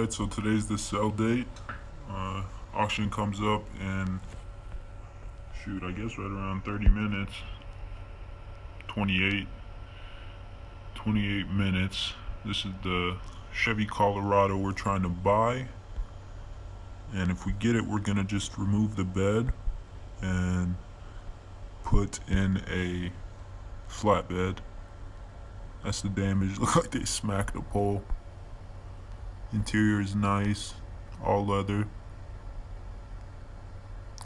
Alright, so today's the sell date. Auction comes up in, I guess right around 30 minutes. 28 minutes. This is the Chevy Colorado we're trying to buy. And if we get it, we're going to just remove the bed and put in a flatbed. That's the damage. Look like they smacked the pole. Interior is nice, all leather,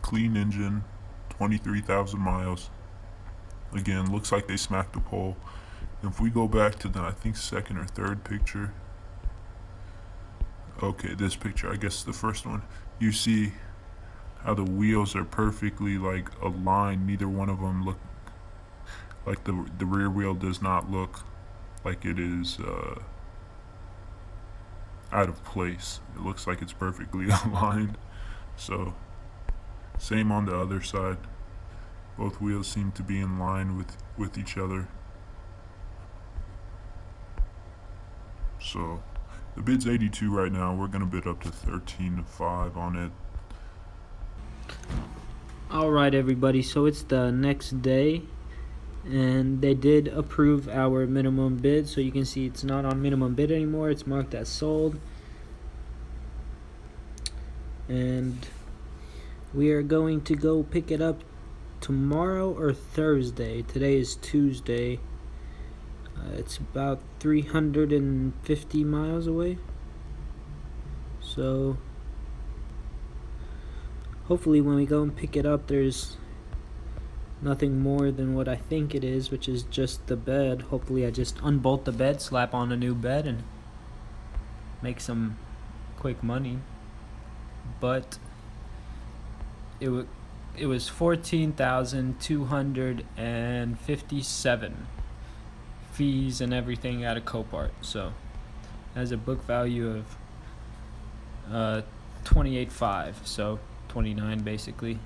clean engine, 23,000 miles. Again, looks like they smacked the pole. If we go back to the, I think, second or third picture. Okay, this picture, I guess the first one. You see how the wheels are perfectly like aligned. Neither one of them look like the rear wheel does not look like it is out of place. It looks like it's perfectly aligned. So same on the other side. Both wheels seem to be in line with each other. So the bid's 82 right now. We're gonna bid up to 13.5 on it. Alright everybody, so it's the next day and they did approve our minimum bid, so you can see it's not on minimum bid anymore, it's marked as sold. And we are going to go pick it up tomorrow or Thursday. Today is Tuesday. It's about 350 miles away, so hopefully when we go and pick it up there's nothing more than what I think it is, which is just the bed. Hopefully I just unbolt the bed, slap on a new bed, and make some quick money. But it was 14,257 fees and everything out of Copart, so it has a book value of 28.5, so 29 basically.